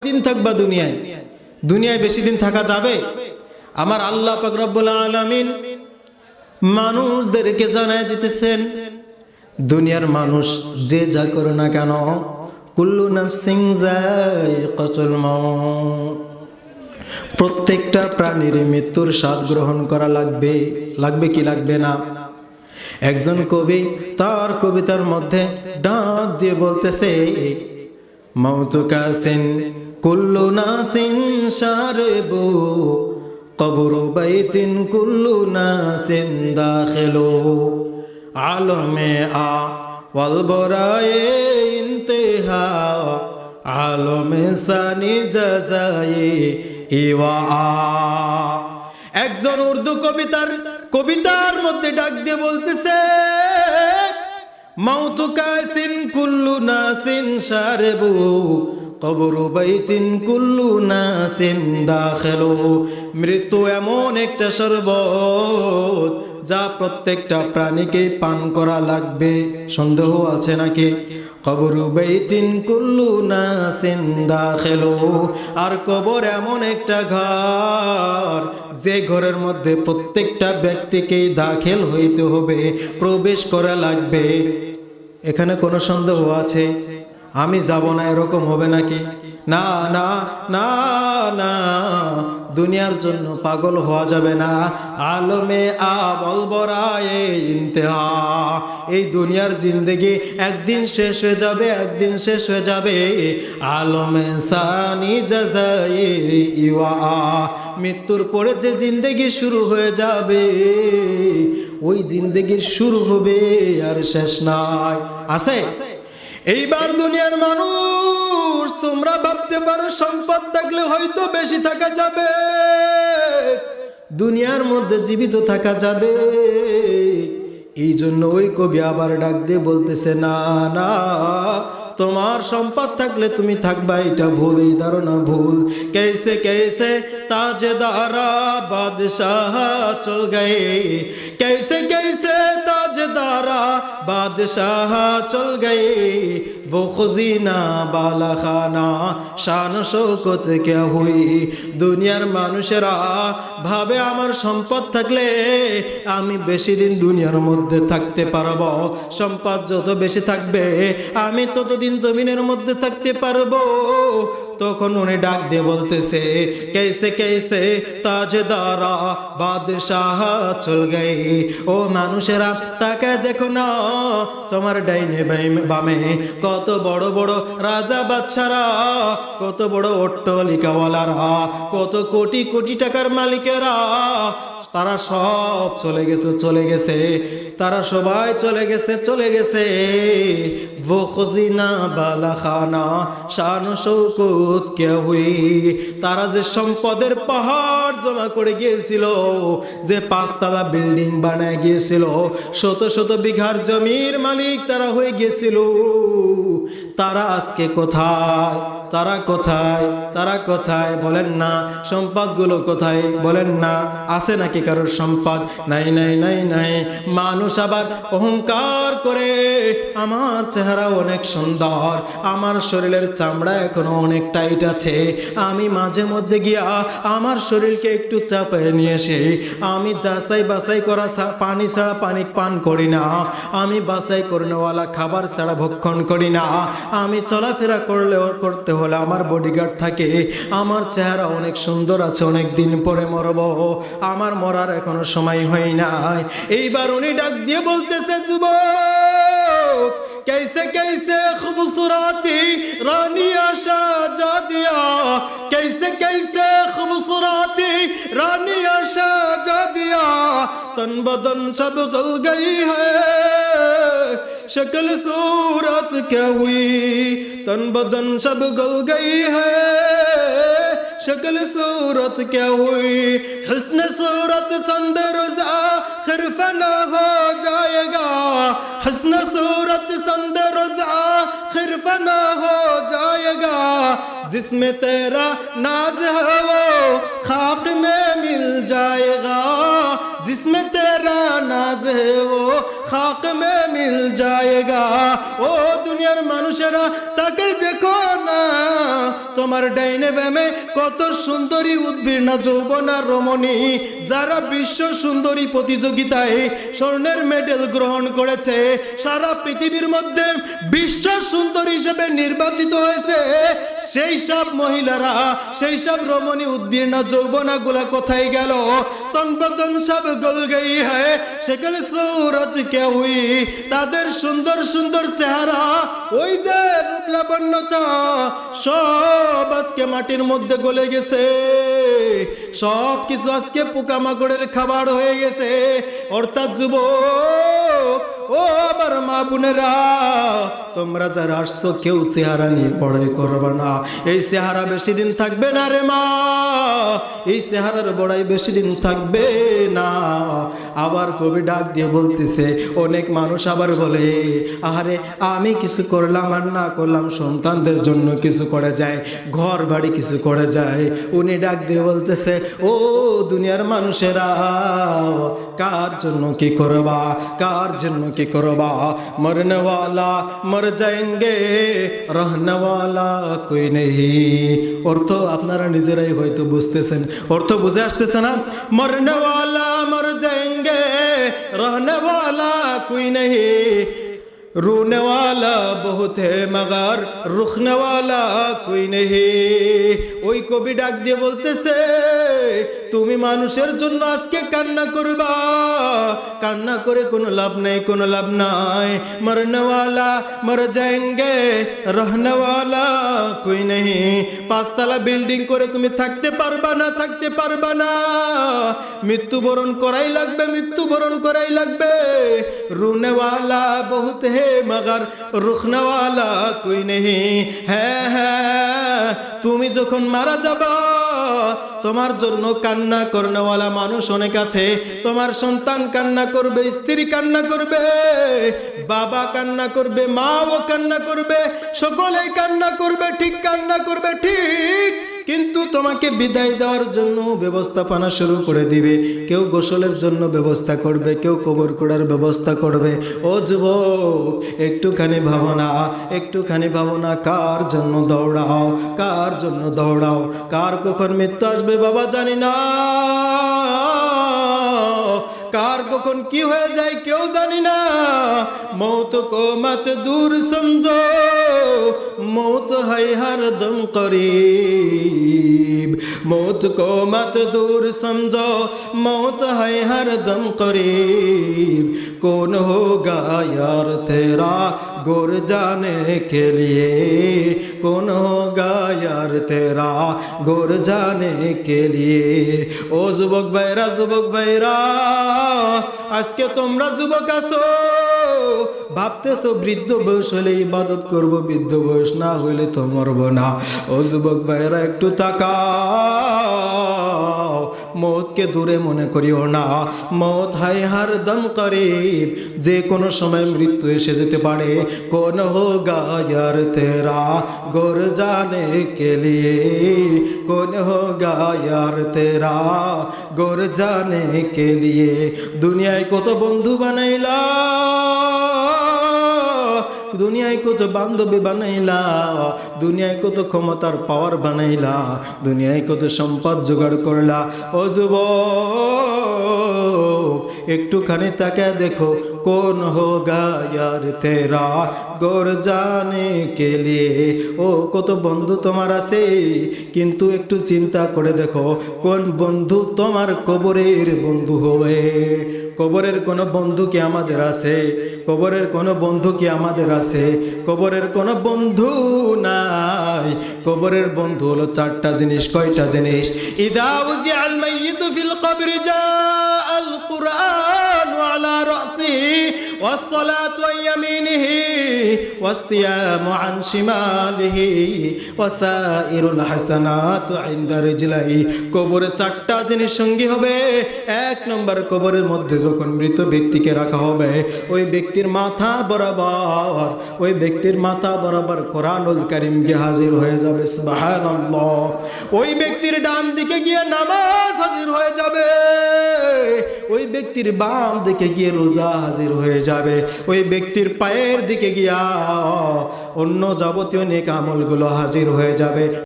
দিন থাকবা দুনিয়ায়? দুনিয়ায় বেশি দিন থাকা যাবে? আমার আল্লাহ পাক রব্বুল আলামিন মানুষদেরকে জানায় দিতেছেন, দুনিয়ার মানুষ যে যা করে না কেন, কুল্লু নাফসিন যায়িকাতুল মাউত, প্রত্যেকটা প্রাণীর মৃত্যুর স্বাদ গ্রহণ করা লাগবে। লাগবে কি লাগবে না? একজন কবি তার কবিতার মধ্যে ডাক দিয়ে বলতেছে, মাউতু কাসিন কুল্লু নাসিন শারিবু, কবরু বাইতিন কুল্লু নাসিন দাখিলু, আলমে আ ওয়াল বরায়ে ইন্তেহা, আলমে সানি জাযায়ে ইওয়া আ। একজন উর্দু কবিতার মধ্যে ডাক দিয়ে বলতেছে, মাউতু কাসিন কুল্লু নাসিন শারিবু, কবরু বাইতিন কুল্লু নাসিন দাখিলু। মৃত্যু এমন একটা শরবত যা প্রত্যেকটা প্রাণীকে পান করা লাগবে। সন্দেহ আছে নাকি? কবরু বাইতিন কুল্লু নাসিন দাখিলু, আর কবর এমন একটা ঘর যে ঘরের মধ্যে প্রত্যেকটা ব্যক্তিকেই দাখিল হইতে হবে, প্রবেশ করা লাগবে। এখানে কোনো সন্দেহ আছে? আমি যাব না এরকম হবে নাকি? না না না না, দুনিয়ার জন্য পাগল হওয়া যাবে না। আলমে আবল বরায়ে ইন্তেহা, এই দুনিয়ার জিন্দেগি একদিন শেষ হয়ে যাবে, একদিন শেষ হয়ে যাবে। আলমে সানি জাযায়ে ইওয়া, মৃত্যুর পরে যে জিন্দেগি শুরু হয়ে যাবে, ওই জিন্দেগির শুরু হবে আর শেষ নাই। আছে? এইবার দুনিয়ার মানুষ, তোমরা ভাবতে পারো সম্পদ থাকলে হয়তো বেশি থাকা যাবে, দুনিয়ার মধ্যে জীবিত থাকা যাবে। এই জন্য ওই কবি আবার ডাক দিয়ে বলতেছে, না না, তোমার সম্পদ থাকলে তুমি থাকবা, এটা ভুল, এই ধারণা ভুল। कैसे कैसे ताजदारा बादशाह चल गए, कैसे कैसे ताजदारा बादशाह चल गए, वो खजीना बाला खाना शान शौकत क्या हुई। দুনিয়ার মানুষেরা ভাবে আমার সম্পদ থাকলে আমি বেশি দিন দুনিয়ার মধ্যে থাকতে পারবো, সম্পদ যত বেশি থাকবে আমি ততদিন জমিনের মধ্যে থাকতে পারবো। তখন উনি ডাক দিয়ে বলতেছে, कैसे कैसे ताजदारा बादशाह चल गए। ও মানুষেরা তাকায় দেখো না, তোমার ডাইনে বামে কত বড় বড় রাজা বাদশারা, কত বড় অট্টালিকাওয়ালারা, কত কোটি কোটি টাকার মালিকেরা, তারা সব চলে গেছে, চলে গেছে, তারা সবাই চলে গেছে, চলে গেছে। वो खजीना बाला खाना शान शौकत क्या हुई। তারা যে সম্পদের পাহাড় জমা করে গিয়েছিল, যে 5 তলা বিল্ডিং বানায় গিয়েছিল, শত শত বিঘার জমির মালিক তারা হয়ে গিয়েছিল, তারা আজকে কোথায়? তারা কোথায়? তারা কোথায় বলেন না? সম্পদগুলো কোথায় বলেন না? আছে নাকি কারোর সম্পদ? নাই নাই নাই নাই। মানুষ আবার অহংকার করে, আমার চেহারা অনেক সুন্দর, আমার শরীরের চামড়া এখনো অনেক টাইট আছে, আমি মাঝে মধ্যে গিয়া আমার শরীরকে একটু চাপায় নিয়ে এসে আমি যাচাই বাছাই করা পানি ছাড়া পানি পান করি না, আমি বাছাই করনেওয়ালা খাবার ছাড়া ভক্ষণ করি না, আমি চলাফেরা করতে হলে আমার বডিগার্ড থাকে, আমার চেহারা অনেক সুন্দর আছে, অনেক দিন পরে মরব, আমার মরার এখনো সময় হয় নাই। এইবার উনি ডাক দিয়ে বলতেছে, যুবক, कैसे कैसे खूबसूरती रानिया शाहजादिया, कैसे कैसे खूबसूरती रानिया शाहजादिया, तन बदन सब गल गई है, शक्ल सूरत क्या हुई, तन बदन सब गल गई है, शक्ल सूरत क्या हुई। हुस्न सूरत संदरोज़ा आखिर फना हो जाएगा, हुस्न सूरत संदरोज़ा आखिर फना हो जाएगा, जिसमें तेरा नाज है वो खाक में मिल जाएगा, जिसमें तेरा नाज है वो খাক মে মিল জায়েগা। ও দুনিয়ার মানুষেরা তাকে দেখো না, তোমার ডাইনে বামে কত সুন্দরী উদ্ভিন্না যৌবনা রমণী, যারা বিশ্ব সুন্দরী প্রতিযোগিতায় স্বর্ণের মেডেল গ্রহণ করেছে, সারা পৃথিবীর মধ্যে বিশ্ব সুন্দরী হিসেবে নির্বাচিত হয়েছে, সেই সব মহিলারা, সেই সব রমণী উদ্ভিন্না যৌবনা গুলা কোথায় গেল? তন বদন সব গল গই হ্যায় সেকল সূরত কে হুই। তাদের সুন্দর সুন্দর চেহারা, ওই যে রূপ লাবণ্যতা, সব আজকে মাটির মধ্যে গলে গেছে, সব কিছু আজকে পোকামাকড়ের খাবার হয়ে গেছে। অর্থাৎ যুবক, ও আমার মা বোনেরা, তোমরা যারা আসছো কেউ চেহারা নিয়ে বড়াই করবে না। এই চেহারা বেশি দিন থাকবে না রে মা, এই চেহারার বড়াই বেশি দিন থাকবে না। আবার কবি ডাক দিয়ে বলতেছে, অনেক মানুষ আবার বলে, আরে আমি কিছু করলাম আর না করলাম সন্তানদের জন্য কিছু করে যায়, ঘর বাড়ি কিছু করে যায়। উনি ডাক দিয়ে বলতেছে, ও দুনিয়ার মানুষেরা, কার জন্য কি করবা, কার জন্য কি করবা? মরনে ওয়ালা মর যায়েঙ্গে, রহনে ওয়ালা কোই নেহি। অর্থ আপনারা নিজেরাই হয়তো বুঝতেছেন, অর্থ বুঝে আসতেছে না? মরনে ওয়ালা মর যায়েঙ্গে, রহনে ওয়ালা কোই নেহি, रोने वाला बहुत है मगर रुखने वाला कोई नहीं। ওই কবি ডাক দিয়ে বলতেছে, তুমি মানুষের জন্য আজকে কান্না করবা, কান্না করে কোনো লাভ নাই, কোনো লাভ নাই। মরনে ওয়ালা মর যায়েঙ্গে, রহনে ওয়ালা কোই নেহি। পাঁচতলা বিল্ডিং করে তুমি থাকতে পারবা না, থাকতে পারবা না, মৃত্যুবরণ করাই লাগবে, মৃত্যুবরণ করাই লাগবে। রুনে ওয়ালা বহুত হে মগর রুখনে ওয়ালা কোই নেহি। হ্যাঁ হ্যাঁ, তুমি যখন মারা যাবা, তোমার জন্য কান্না করনেওয়ালা মানুষ অনেক আছে। তোমার সন্তান কান্না করবে, স্ত্রী কান্না করবে, বাবা কান্না করবে, মাও কান্না করবে, সকলেই কান্না করবে, ঠিক কান্না করবে ঠিক। কিন্তু তোমাকে বিদায় দেওয়ার জন্য ব্যবস্থাপনা শুরু করে দিবে। কেউ গোসলের জন্য ব্যবস্থা করবে, কেউ কবর করার ব্যবস্থা করবে। ও যুবক, একটুখানি ভাবনা, একটুখানি ভাবনা, কার জন্য দৌড়াও, কার জন্য দৌড়াও? কার কখন মৃত্যু আসবে বাবা জানি না, কার কখন কি হয়ে যায় কেউ জানি না। মौत को मत दूर समझो, मौत है हरदम करीब। मौत को मत दूर समझो, मौत है हरदम करीब। कौन होगा यार तेरा गुर जाने के लिए, कौन होगा यार तेरा गुर जाने के लिए। ओ যুবক ভাইরা, যুবক ভাইরা, আজকে তোমরা যুবক আছো, ভাবতেছো বৃদ্ধ বয়স হলে ইবাদত করবো, বৃদ্ধ বয়স না হইলে তো মরবো না। ও যুবক ভাইরা, একটু তাকাও, মৌতকে দূরে মনে করিও না। মৌত হায় হরদম করিব, যে কোনো সময় মৃত্যু এসে যেতে পারে। কোন হোগা ইয়ার তেরা গুর জানে কে লিয়ে, কোন হোগা ইয়ার তেরা গুর জানে কে লিয়ে। দুনিয়ায় কত বন্ধু বানাইলা, দুনিয়ায় কত বান্ধবী বানাইলা, দুনিয়ায় কত ক্ষমতার পাওয়ার বানাইলা, দুনিয়ায় কত সম্পদ জোগাড় করলা। ও যুবক, একটুখানি তাকায় দেখো, কোন হোগা ইয়ার তেরা গুর জানে কে লিয়ে। ও কত বন্ধু তোমার আছে, কিন্তু একটু চিন্তা করে দেখো, কোন বন্ধু তোমার কবরের বন্ধু হবে। কবরের কোনো বন্ধু কি আমাদের আছে? কবরের কোনো বন্ধু কি আমাদের আছে? কবরের কোনো বন্ধু নাই। কবরের বন্ধু হলো চারটা জিনিস। কয়টা জিনিস? ইদা উজিআল মাইয়িতু ফিল কবরি জাআল কুরআনু আলা রাসিহি ওয়াস-সালাতু আন ইয়ামিনিহি ওয়াস-সিয়ামু আন শিমালিহি ওয়াসাইরুল হাসানাতু ইনদা রিজলাইহি। কবরে চারটা জিনিস সঙ্গী হবে। এক নম্বর, কবরের মধ্যে যখন মৃত ব্যক্তিকে রাখা হবে, ওই ব্যক্তির মাথা বরাবর, ওই ব্যক্তির মাথা বরাবর কোরআনুল কারীম গিয়ে হাজির হয়ে যাবে। সুবহানাল্লাহ। ওই ব্যক্তির ডান দিকে গিয়ে নামাজ হাজির হয়ে যাবে, ওই ব্যক্তির বাম দিকে গিয়ে রোজা হাজির হয়ে যাবে। ওই ব্যক্তির পায়ের দিকে গিয়া অন্য যাবতীয় নেক আমলগুলো হাজির হয়ে যাবে।